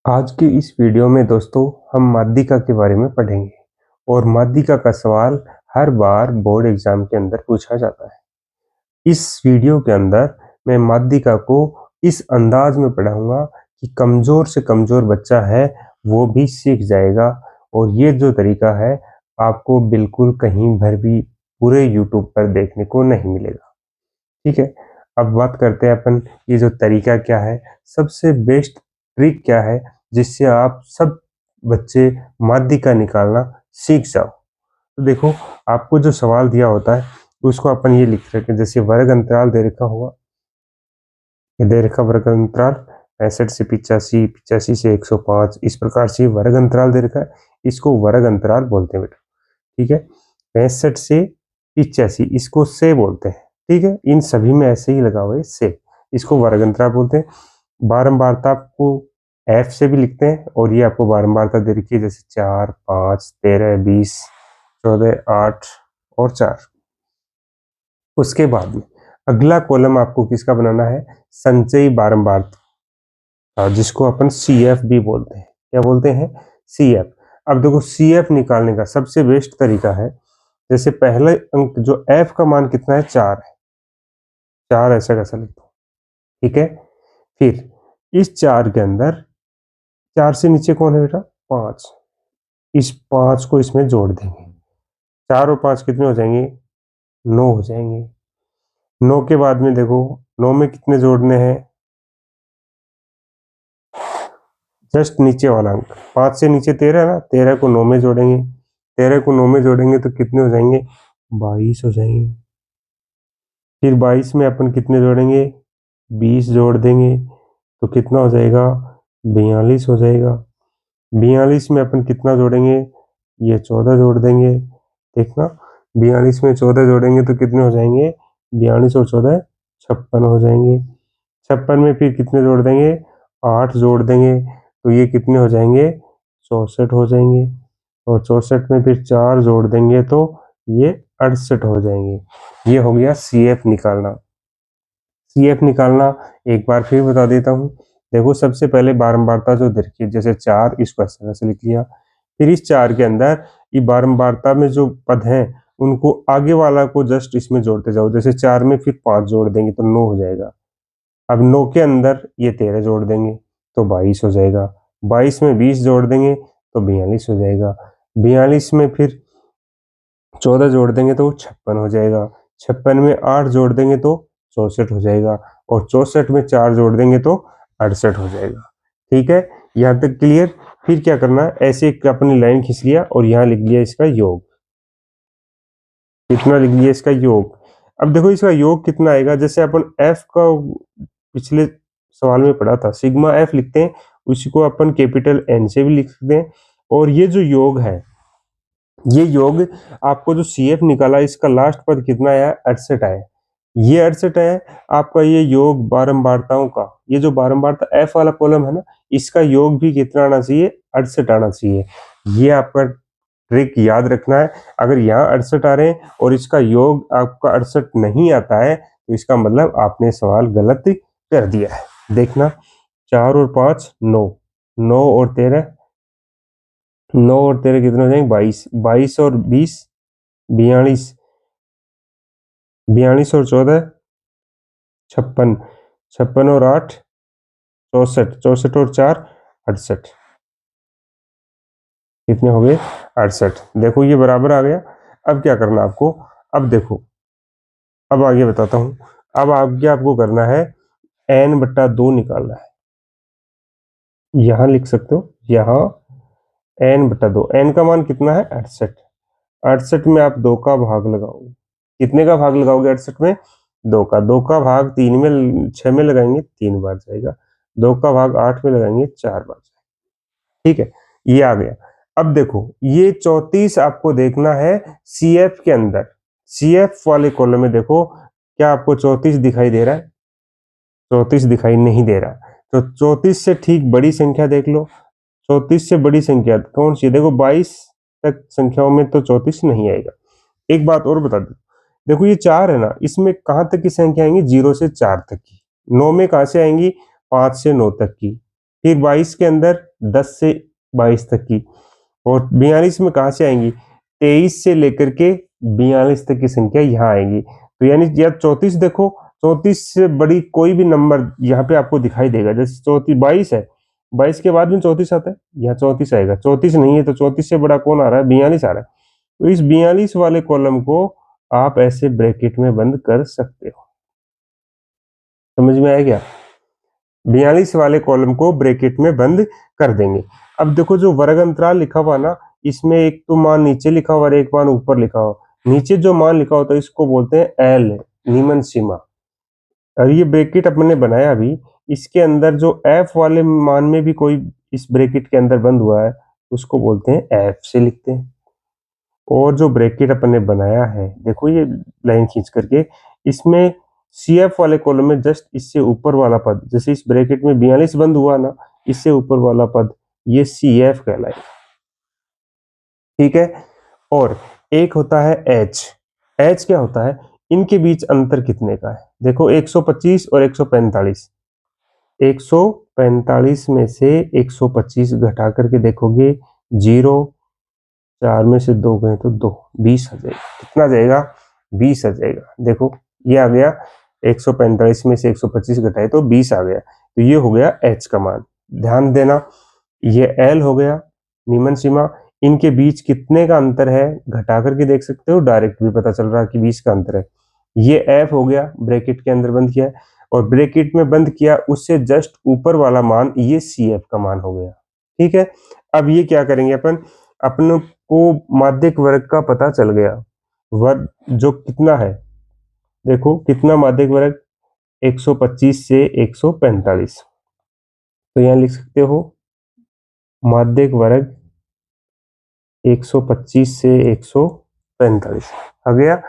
आज के इस वीडियो में दोस्तों हम माध्यिका के बारे में पढ़ेंगे और माध्यिका का सवाल हर बार बोर्ड एग्जाम के अंदर पूछा जाता है। इस वीडियो के अंदर मैं माध्यिका को इस अंदाज में पढ़ाऊंगा कि कमजोर से कमजोर बच्चा है वो भी सीख जाएगा और ये जो तरीका है आपको बिल्कुल कहीं भर भी पूरे यूट्यूब पर देखने को नहीं मिलेगा। ठीक है, अब बात करते हैं अपन ये जो तरीका क्या है, सबसे बेस्ट ट्रिक क्या है जिससे आप सब बच्चे माध्यिका निकालना सीख जाओ। तो देखो, आपको जो सवाल दिया होता है उसको अपन ये लिख रखे, जैसे वर्ग अंतराल दे रखा हुआ, ये दे रखा वर्ग अंतराल 65 से 85, 85 से 105, इस प्रकार से वर्ग अंतराल दे रखा है, इसको वर्ग अंतराल बोलते हैं बेटा। ठीक है, 65 से 85 इसको से बोलते हैं। ठीक है, इन सभी में ऐसे ही लगा हुआ है से, इसको वर्ग अंतराल बोलते हैं। बारंबारता आपको एफ से भी लिखते हैं और ये आपको बारंबारता दे रखी है, जैसे 4, 5, 13, 20, 14, 8 और 4। उसके बाद में अगला कॉलम आपको किसका बनाना है, संचयी बारंबारता, जिसको अपन सी एफ भी बोलते हैं। क्या बोलते हैं, सी एफ। अब देखो, सी एफ निकालने का सबसे बेस्ट तरीका है, जैसे पहले अंक जो एफ का मान कितना है, 4 है, 4 ऐसा कैसा लिख दो। ठीक है, फिर इस 4 के अंदर 4 से नीचे कौन है बेटा, 5, इस 5 को इसमें जोड़ देंगे, 4 और 5 कितने हो जाएंगे, 9 हो जाएंगे। 9 के बाद में देखो, 9 में कितने जोड़ने हैं, जस्ट नीचे वाला अंक, 5 से नीचे 13 है ना, 13 को 9 में जोड़ेंगे, 13 को 9 में जोड़ेंगे तो कितने हो जाएंगे, 22 हो जाएंगे। फिर 22 में अपन कितने जोड़ेंगे, 20 जोड़ देंगे तो कितना हो जाएगा, 42 हो जाएगा। 42 में अपन कितना जोड़ेंगे, ये 14 जोड़ देंगे। देखना, 42 में 14 जोड़ेंगे तो कितने हो जाएंगे, 42 और 14 56 हो जाएंगे। 56 में फिर कितने जोड़ देंगे, 8 जोड़ देंगे तो ये कितने हो जाएंगे, 64 हो जाएंगे। और 64 में फिर 4 जोड़ देंगे तो ये 68 हो जाएंगे। ये हो गया सी एफ निकालना। सी एफ निकालना एक बार फिर बता देता हूँ। देखो, सबसे पहले बारंबारता जो देखिए, जैसे 4, इसको इस तरह से लिख लिया। फिर इस 4 के अंदर ये बारंबारता में जो पद हैं उनको आगे वाला को जस्ट इसमें जोड़ते जाओ, जैसे 4 में फिर 5 जोड़ देंगे तो 9 हो जाएगा। अब 9 के अंदर ये 13 जोड़ देंगे तो 22 हो जाएगा। 22 में 20 जोड़ देंगे तो 42 हो जाएगा। 42 में फिर 14 जोड़ देंगे तो 56 हो जाएगा। 56 में 8 जोड़ देंगे तो 64 हो जाएगा। और 64 में 4 जोड़ देंगे तो 68 हो जाएगा। ठीक है, यहाँ तक क्लियर। फिर क्या करना है, ऐसे एक अपनी लाइन खींच लिया और यहाँ लिख लिया इसका योग। कितना लिख लिया इसका योग। अब देखो इसका योग कितना आएगा, जैसे अपन एफ का पिछले सवाल में पढ़ा था, सिग्मा एफ लिखते हैं, उसी को अपन कैपिटल एन से भी लिख सकते हैं। और ये जो योग है, ये योग आपको जो सी एफ निकाला, इसका लास्ट पद कितना आया, 68 आया। ये 68 है आपका, ये योग बारंबारताओं का, ये जो बारंबारता एफ वाला कॉलम है ना, इसका योग भी कितना आना चाहिए, 68 आना चाहिए। ये आपका ट्रिक याद रखना है। अगर यहाँ 68 आ रहे हैं और इसका योग आपका 68 नहीं आता है तो इसका मतलब आपने सवाल गलत कर दिया है। देखना, 4 और 5 9, 9 और 13, 9 और 13 कितने हो जाएंगे, 22, 22 और 20 42, 42 और 14 56, 56 और 8 64, 64 और 4 68, कितने हो गए, 68। देखो ये बराबर आ गया। अब क्या करना आपको, अब देखो, अब आगे बताता हूँ। अब आगे आपको करना है n/2 निकालना है। यहाँ लिख सकते हो, यहाँ n/2, n का मान कितना है, 68। 68 में आप 2 का भाग लगाओगे, कितने का भाग लगाओगे 68 में, 2 का। 2 का भाग 3 में 6 में लगाएंगे 3 बार जाएगा, 2 का भाग 8 में लगाएंगे 4 बार जाएगा। ठीक है, ये आ गया। अब देखो, ये 34 आपको देखना है सी एफ के अंदर। सी एफ वाले कॉलम में देखो, क्या आपको 34 दिखाई दे रहा है, 34 दिखाई नहीं दे रहा। तो 34 से ठीक बड़ी संख्या देख लो। 34 से बड़ी संख्या कौन सी है, देखो 22 तक संख्याओं में तो 34 नहीं आएगा। एक बात और बता दो, देखो ये 4 है ना, इसमें कहां तक की संख्या आएंगी, 0 से 4 तक की। 9 में कहां से आएंगी, 5 से 9 तक की। फिर 22 के अंदर 10 से 22 तक की, और 42 में कहाँ से आएंगी, 23 से लेकर के 42 तक की संख्या यहाँ आएगी। तो यानी या 34 देखो, 34 से बड़ी कोई भी नंबर यहाँ पे आपको दिखाई देगा। जैसे 34 22 है, 22 के बाद में 34 आता है, यहाँ 34 आएगा। 34 नहीं है तो 34 से बड़ा कौन आ रहा है, 42 आ रहा है। तो इस 42 वाले कॉलम को आप ऐसे ब्रैकेट में बंद कर सकते हो। समझ में आया क्या? 42 वाले कॉलम को ब्रैकेट में बंद कर देंगे। अब देखो जो वर्ग अंतराल लिखा हुआ ना, इसमें एक तो मान नीचे लिखा हुआ और एक मान ऊपर लिखा हुआ। नीचे जो मान लिखा होता है इसको बोलते हैं एल, नीमन सीमा। और ये ब्रैकेट अपने बनाया अभी, इसके अंदर जो एफ वाले मान में भी कोई इस ब्रैकेट के अंदर बंद हुआ है उसको बोलते हैं एफ से लिखते हैं। और जो ब्रैकेट अपने बनाया है, देखो ये लाइन खींच करके, इसमें सी एफ वाले कॉलम में जस्ट इससे ऊपर वाला पद, जैसे इस ब्रैकेट में 42 बंद हुआ ना, इससे ऊपर वाला पद ये सी एफ कहलाए। ठीक है। और एक होता है एच। एच क्या होता है, इनके बीच अंतर कितने का है। देखो 125 और 145, 145 में से 125 घटा करके देखोगे 0, 4 में से 2 गए तो 2, 20 आ जाएगा। कितना जाएगा, 20 आ जाएगा। देखो ये आ गया, 145 में से 125 घटाए तो 20 आ गया। तो ये हो गया एच का मान। ध्यान देना, ये एल हो गया नीमन सीमा। इनके बीच कितने का अंतर है घटा करके देख सकते हो, डायरेक्ट भी पता चल रहा है कि 20 का अंतर है। ये एफ हो गया, ब्रैकेट के अंदर बंद किया है, और ब्रैकेट में बंद किया उससे जस्ट ऊपर वाला मान ये सी एफ का मान हो गया। ठीक है। अब ये क्या करेंगे अपन, अपनों को माध्यक वर्ग का पता चल गया। वर्ग जो कितना है, देखो कितना माध्यक वर्ग, 125 से 145। तो यहां लिख सकते हो माध्यक वर्ग 125 से 145 आ गया।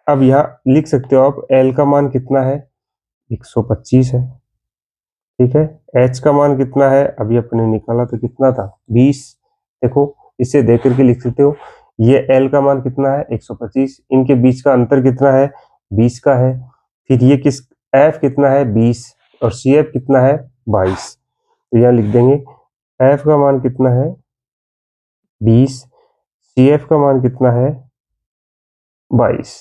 अब यहाँ लिख सकते हो आप L का मान कितना है, 125 है। ठीक है। H का मान कितना है, अभी अपने निकाला तो कितना था, 20। देखो इसे देख करके लिख सकते हो, ये L का मान कितना है, 125, इनके बीच का अंतर कितना है, 20 का है। फिर ये किस, F कितना है, 20, और CF कितना है, 22। तो यहाँ लिख देंगे F का मान कितना है, 20, CF का मान कितना है, 22।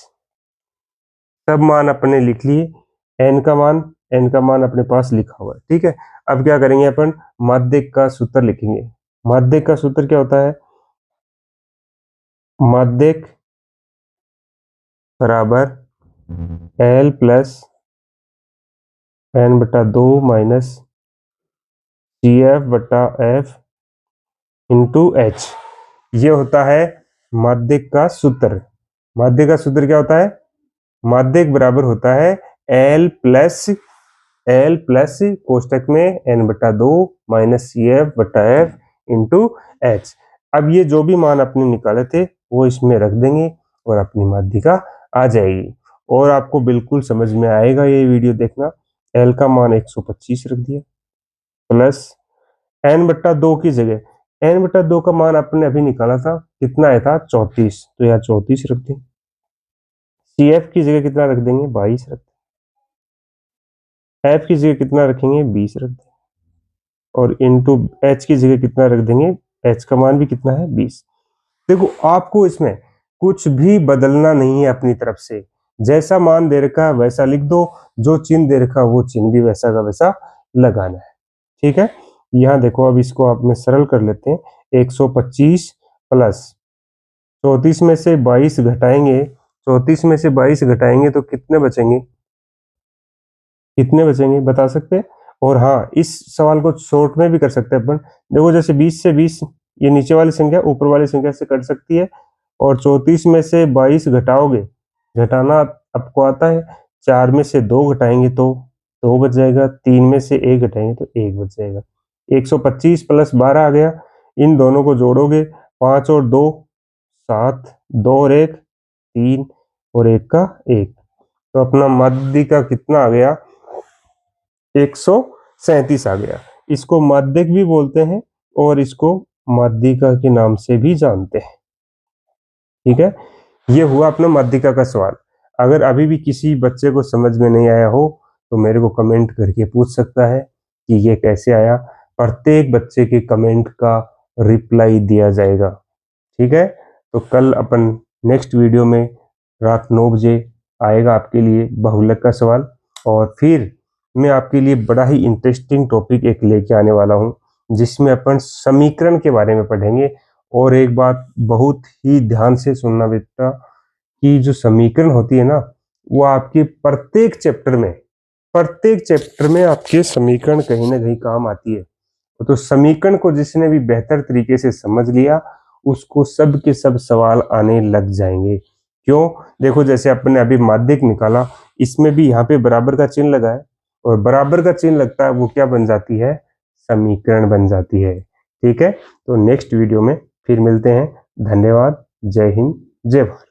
सब मान अपने लिख लिए। एन का मान अपने पास लिखा हुआ है। ठीक है। अब क्या करेंगे अपन, माध्यक का सूत्र लिखेंगे। माध्यक का सूत्र क्या होता है, माध्यक बराबर एल प्लस एन बटा 2 माइनस सी एफ बटा एफ इंटू एच। ये होता है माध्यक का सूत्र। माध्यक का सूत्र क्या होता है, माध्यक बराबर होता है एल प्लस कोष्टक में एन बटा 2 माइनस सी एफ बटा एफ इंटू एच। अब ये जो भी मान अपने निकाले थे वो इसमें रख देंगे और अपनी माध्यिका आ जाएगी, और आपको बिल्कुल समझ में आएगा। ये वीडियो देखना, एल का मान 125 रख दिया, प्लस एन बट्टा 2 की जगह एन बट्टा 2 का मान आपने अभी निकाला था, कितना आया था, 34, तो यहाँ 34 रख दें। सी एफ की जगह कितना रख देंगे, 22 रख दें। एफ की जगह कितना रखेंगे, 20 रख दें। और इंटू एच की जगह कितना रख देंगे, एच का मान भी कितना है, 20। देखो आपको इसमें कुछ भी बदलना नहीं है अपनी तरफ से, जैसा मान दे रखा है वैसा लिख दो, जो चिन्ह दे रखा है वो चिन्ह भी वैसा का वैसा लगाना है। ठीक है। यहाँ देखो अब इसको आप में सरल कर लेते हैं, 125 प्लस 34 में से 22 घटाएंगे, 34 में से 22 घटाएंगे तो कितने बचेंगे, कितने बचेंगे बता सकते हैं। और हाँ, इस सवाल को शॉर्ट में भी कर सकते हैं अपन। देखो जैसे 20 से 20, ये नीचे वाली संख्या ऊपर वाली संख्या से कट सकती है, और 34 में से 22 घटाओगे, घटाना आपको आता है, 4 में से 2 घटाएंगे तो 2 बच जाएगा, 3 में से 1 घटाएंगे तो 1 बच जाएगा। 125 प्लस 12 आ गया, इन दोनों को जोड़ोगे, 5 और 2 7, 2 और 1 3, और 1 का 1, तो अपना माध्यिका कितना आ गया, 137 आ गया। इसको माध्यक भी बोलते हैं और इसको माध्यिका के नाम से भी जानते हैं। ठीक है। ये हुआ अपना माध्यिका का सवाल। अगर अभी भी किसी बच्चे को समझ में नहीं आया हो तो मेरे को कमेंट करके पूछ सकता है कि ये कैसे आया। प्रत्येक बच्चे के कमेंट का रिप्लाई दिया जाएगा। ठीक है, तो कल अपन नेक्स्ट वीडियो में रात 9 बजे आएगा आपके लिए बहुलक का सवाल, और फिर मैं आपके लिए बड़ा ही इंटरेस्टिंग टॉपिक एक लेके आने वाला हूँ जिसमें अपन समीकरण के बारे में पढ़ेंगे। और एक बात बहुत ही ध्यान से सुनना बेटा, कि जो समीकरण होती है ना, वो आपके प्रत्येक चैप्टर में आपके समीकरण कहीं ना कहीं काम आती है। तो समीकरण को जिसने भी बेहतर तरीके से समझ लिया उसको सब के सब सवाल आने लग जाएंगे। क्यों? देखो, जैसे अपने अभी माध्यक निकाला, इसमें भी यहाँ पे बराबर का चिन्ह लगा है, और बराबर का चिन्ह लगता है वो क्या बन जाती है? समीकरण बन जाती है। ठीक है, तो नेक्स्ट वीडियो में फिर मिलते हैं। धन्यवाद। जय हिंद, जय भारत।